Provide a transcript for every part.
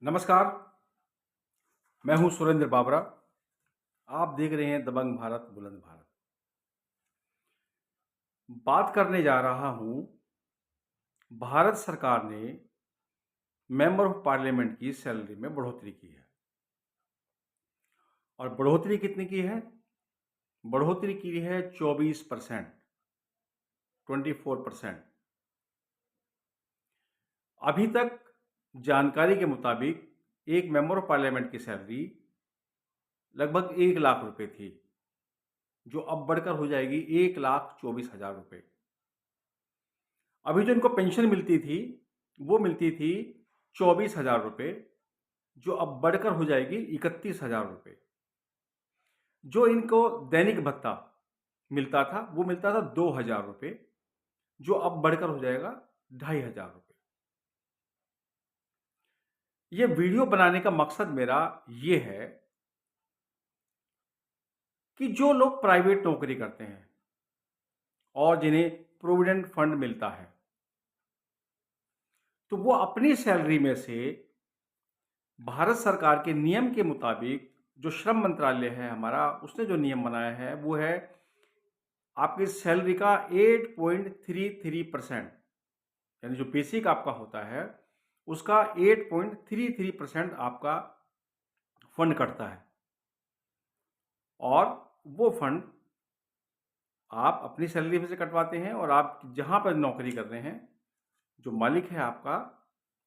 नमस्कार, मैं हूं सुरेंद्र बाबरा। आप देख रहे हैं दबंग भारत बुलंद भारत। बात करने जा रहा हूं, भारत सरकार ने मेंबर ऑफ पार्लियामेंट की सैलरी में बढ़ोतरी की है। और बढ़ोतरी कितनी की है? बढ़ोतरी की है 24%, 24%। अभी तक जानकारी के मुताबिक एक मेंबर ऑफ पार्लियामेंट की सैलरी लगभग 1 लाख रुपए थी, जो अब बढ़कर हो जाएगी 1,24,000 रुपए। अभी जो इनको पेंशन मिलती थी, वो मिलती थी 24,000 रुपए, जो अब बढ़कर हो जाएगी 31,000 रुपए। जो इनको दैनिक भत्ता मिलता था, वो मिलता था 2,000 रुपए, जो अब बढ़कर हो जाएगा 2,500 रुपए। ये वीडियो बनाने का मकसद मेरा ये है कि जो लोग प्राइवेट नौकरी करते हैं और जिन्हें प्रोविडेंट फंड मिलता है, तो वो अपनी सैलरी में से भारत सरकार के नियम के मुताबिक, जो श्रम मंत्रालय है हमारा, उसने जो नियम बनाया है वो है आपकी सैलरी का 8.33%, यानी जो बेसिक आपका होता है उसका 8.33% आपका फंड कटता है। और वो फंड आप अपनी सैलरी में से कटवाते हैं, और आप जहां पर नौकरी कर रहे हैं, जो मालिक है आपका,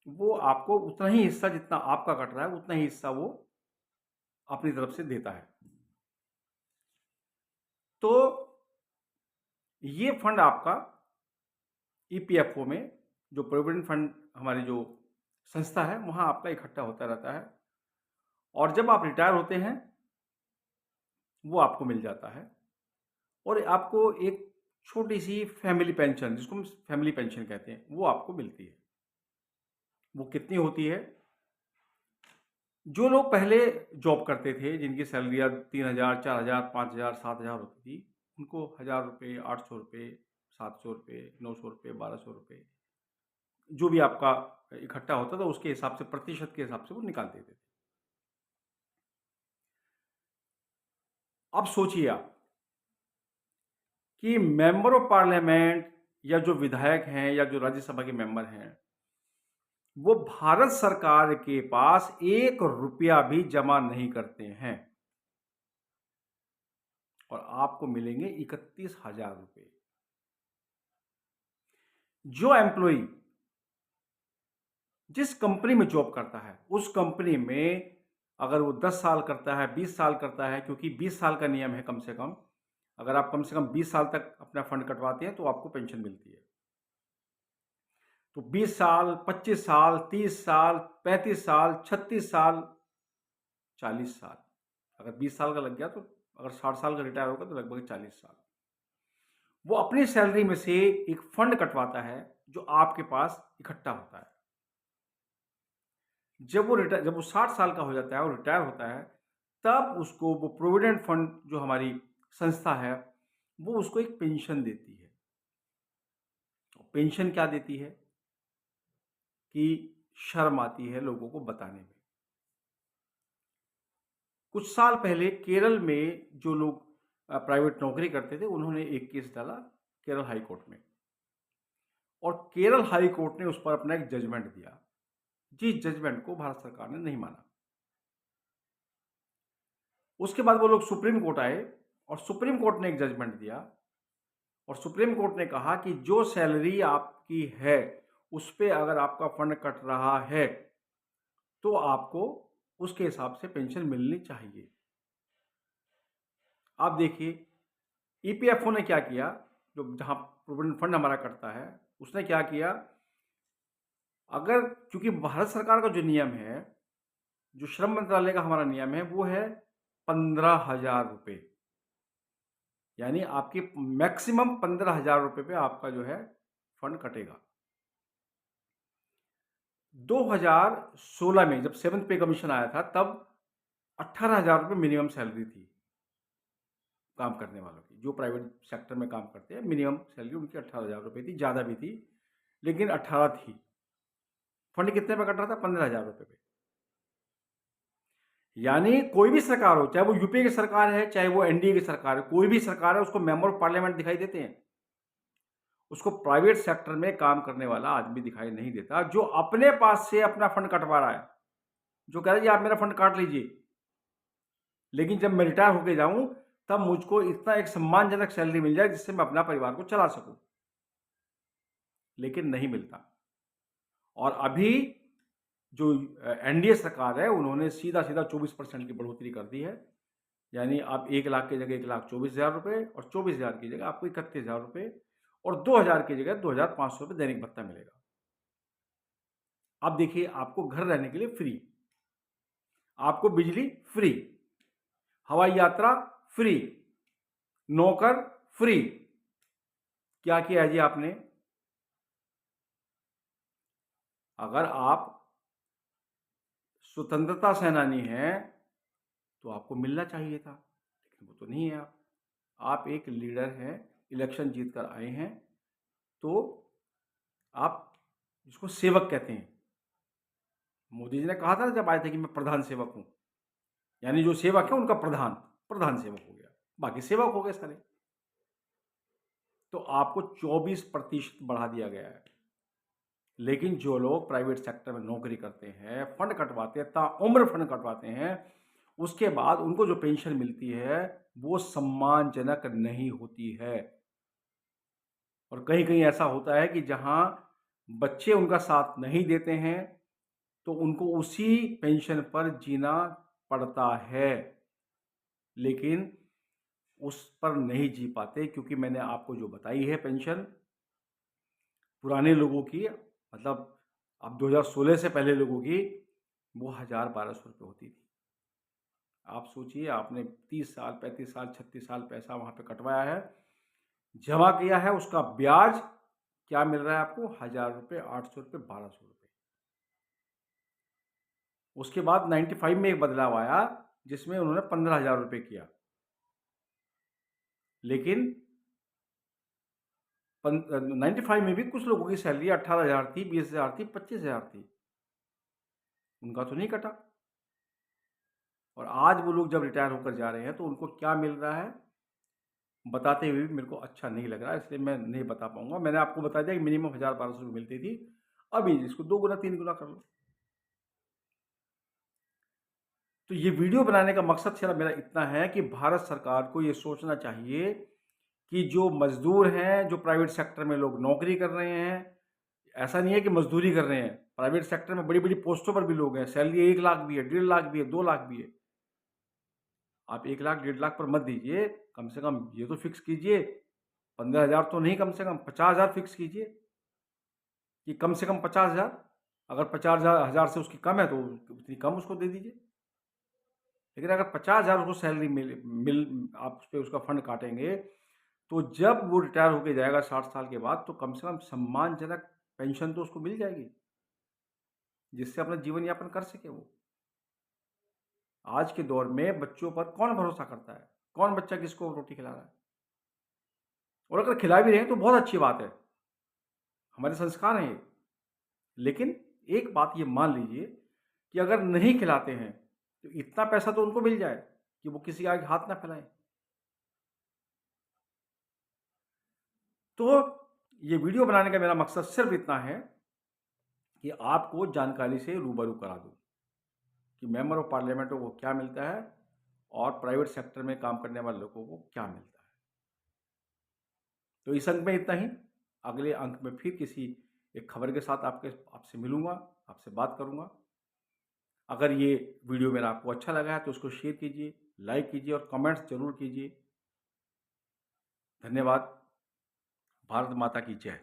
वो आपको उतना ही हिस्सा, जितना आपका कट रहा है उतना ही हिस्सा वो अपनी तरफ से देता है। तो ये फंड आपका ईपीएफओ में, जो प्रोविडेंट फंड हमारी जो संस्था है, वहां आपका इकट्ठा होता रहता है। और जब आप रिटायर होते हैं, वो आपको मिल जाता है। और आपको एक छोटी सी फैमिली पेंशन, जिसको हम फैमिली पेंशन कहते हैं, वो आपको मिलती है। वो कितनी होती है? जो लोग पहले जॉब करते थे, जिनकी सैलरियाँ 3,000, 4,000, 5,000, 7,000 होती थी, उनको 1,000 रुपये, 800 रुपये, 700 रुपये, 900 रुपये, 1,200 रुपये, जो भी आपका इकट्ठा होता था, उसके हिसाब से, प्रतिशत के हिसाब से वो निकाल देते थे। अब सोचिए आप कि मेंबर ऑफ पार्लियामेंट, या जो विधायक हैं, या जो राज्यसभा के मेंबर हैं, वो भारत सरकार के पास 1 रुपया भी जमा नहीं करते हैं, और आपको मिलेंगे 31,000 रुपये। जो एम्प्लॉई जिस कंपनी में जॉब करता है, उस कंपनी में अगर वो 10 साल करता है, 20 साल करता है, क्योंकि 20 साल का नियम है कम से कम, अगर आप कम से कम 20 साल तक अपना फंड कटवाते हैं तो आपको पेंशन मिलती है। तो 20 साल, 25 साल, 30 साल, 35 साल, 36 साल, 40 साल, अगर 20 साल का लग गया तो, अगर 60 साल का रिटायर होगा तो लगभग 40 साल, वो अपनी सैलरी में से एक फंड कटवाता है, जो आपके पास इकट्ठा होता है। जब वो 60 साल का हो जाता है और रिटायर होता है, तब उसको वो प्रोविडेंट फंड, जो हमारी संस्था है, वो उसको एक पेंशन देती है। पेंशन क्या देती है कि शर्म आती है लोगों को बताने में। कुछ साल पहले केरल में जो लोग प्राइवेट नौकरी करते थे, उन्होंने एक केस डाला केरल हाई कोर्ट में, और केरल हाई कोर्ट ने उस पर अपना एक जजमेंट दिया, जिस जजमेंट को भारत सरकार ने नहीं माना। उसके बाद वो लोग सुप्रीम कोर्ट आए, और सुप्रीम कोर्ट ने एक जजमेंट दिया, और सुप्रीम कोर्ट ने कहा कि जो सैलरी आपकी है, उस पे अगर आपका फंड कट रहा है, तो आपको उसके हिसाब से पेंशन मिलनी चाहिए। आप देखिए, ईपीएफओ ने क्या किया, जो जहां प्रोविडेंट फंड हमारा कटता है, उसने क्या किया, अगर, क्योंकि भारत सरकार का जो नियम है, जो श्रम मंत्रालय का हमारा नियम है, वो है 15,000 रुपये, यानी आपकी मैक्सिमम 15,000 रुपये पे आपका जो है फंड कटेगा। 2016 में जब 7th पे कमीशन आया था, तब 18,000 रुपये मिनिमम सैलरी थी काम करने वालों की। जो प्राइवेट सेक्टर में काम करते हैं, मिनिमम सैलरी उनकी 18,000 रुपये थी, ज़्यादा भी थी, लेकिन 18 थी। फंड कितने पे कट रहा था? 15,000 रुपये पे। यानी कोई भी सरकार हो, चाहे वो यूपीए की सरकार है, चाहे वो एनडीए की सरकार है, कोई भी सरकार है, उसको मेंबर ऑफ पार्लियामेंट दिखाई देते हैं। उसको प्राइवेट सेक्टर में काम करने वाला आदमी दिखाई नहीं देता, जो अपने पास से अपना फंड कटवा रहा है, जो कह रहा है जी आप मेरा फंड काट लीजिए, लेकिन जब मैं रिटायर होके जाऊं तब मुझको इतना एक सम्मानजनक सैलरी मिल जाए जिससे मैं अपना परिवार को चला सकूं, लेकिन नहीं मिलता। और अभी जो एनडीए सरकार है, उन्होंने सीधा 24% की बढ़ोतरी कर दी है। यानी आप 1 लाख की जगह 1,24,000 रुपये, और 24,000 की जगह आपको 31,000 रुपये, और 2,000 की जगह 2,500 रुपये दैनिक भत्ता मिलेगा। अब देखिए, आपको घर रहने के लिए फ्री, आपको बिजली फ्री, हवाई यात्रा फ्री, नौकर फ्री। क्या किया है जी आपने? अगर आप स्वतंत्रता सेनानी हैं तो आपको मिलना चाहिए था, लेकिन वो तो नहीं है। आप एक लीडर हैं, इलेक्शन जीत कर आए हैं, तो आप इसको सेवक कहते हैं। मोदी जी ने कहा था ना जब आए थे कि मैं प्रधान सेवक हूं, यानी जो सेवक है उनका प्रधान सेवक हो गया, बाकी सेवक हो गए सारे। तो आपको 24% बढ़ा दिया गया है, लेकिन जो लोग प्राइवेट सेक्टर में नौकरी करते हैं, फंड कटवाते हैं, ताउम्र फंड कटवाते हैं, उसके बाद उनको जो पेंशन मिलती है वो सम्मानजनक नहीं होती है। और कहीं कहीं ऐसा होता है कि जहां बच्चे उनका साथ नहीं देते हैं तो उनको उसी पेंशन पर जीना पड़ता है, लेकिन उस पर नहीं जी पाते, क्योंकि मैंने आपको जो बताई है पेंशन पुराने लोगों की, मतलब अब 2016 से पहले लोगों की, वो 1,000-1,200 रुपये होती थी। आप सोचिए, आपने 30 साल, 35 साल, 36 साल पैसा वहाँ पे कटवाया है, जमा किया है, उसका ब्याज क्या मिल रहा है आपको? 1,000 रुपये, 800 रुपये, 1,200 रुपये। उसके बाद 95 में एक बदलाव आया जिसमें उन्होंने 15,000 रुपये किया, लेकिन 95 में भी कुछ लोगों की सैलरी 18,000 थी, 20,000 थी, 25,000 थी, उनका तो नहीं कटा। और आज वो लोग जब रिटायर होकर जा रहे हैं तो उनको क्या मिल रहा है बताते हुए भी मेरे को अच्छा नहीं लग रहा है, इसलिए मैं नहीं बता पाऊंगा। मैंने आपको बता दिया कि मिनिमम 1,000-1,200 रुपये मिलती थी, अभी इसको 2 गुना 3 गुना कर लो। तो ये वीडियो बनाने का मकसद सिर्फ मेरा इतना है कि भारत सरकार को ये सोचना चाहिए कि जो मजदूर हैं, जो प्राइवेट सेक्टर में लोग नौकरी कर रहे हैं, ऐसा नहीं है कि मजदूरी कर रहे हैं, प्राइवेट सेक्टर में बड़ी बड़ी पोस्टों पर भी लोग हैं, सैलरी 1 लाख भी है, 1.5 लाख भी है, 2 लाख भी है। आप 1 लाख 1.5 लाख पर मत दीजिए, कम से कम ये तो फिक्स कीजिए, 15,000 तो नहीं, कम से कम 50,000 फिक्स कीजिए, कि कम से कम 50,000। अगर 50,000 से उसकी कम है तो उतनी कम उसको दे दीजिए, लेकिन अगर 50,000 उसको सैलरी मिल आप उस पर उसका फंड काटेंगे, तो जब वो रिटायर होके जाएगा 60 साल के बाद, तो कम से कम सम्मानजनक पेंशन तो उसको मिल जाएगी, जिससे अपना जीवन यापन कर सके वो। आज के दौर में बच्चों पर कौन भरोसा करता है? कौन बच्चा किसको रोटी खिला रहा है? और अगर खिला भी रहे हैं तो बहुत अच्छी बात है, हमारे संस्कार हैं ये। लेकिन एक बात ये मान लीजिए कि अगर नहीं खिलाते हैं तो इतना पैसा तो उनको मिल जाए कि वो किसी आगे हाथ ना फैलाएं। तो ये वीडियो बनाने का मेरा मकसद सिर्फ इतना है कि आपको जानकारी से रूबरू करा दूं कि मेंबर ऑफ पार्लियामेंट को क्या मिलता है और प्राइवेट सेक्टर में काम करने वाले लोगों को क्या मिलता है। तो इस अंक में इतना ही। अगले अंक में फिर किसी एक खबर के साथ आपसे मिलूंगा, आपसे बात करूंगा। अगर ये वीडियो मेरा आपको अच्छा लगा है तो उसको शेयर कीजिए, लाइक कीजिए और कमेंट्स जरूर कीजिए। धन्यवाद। भारत माता की जय।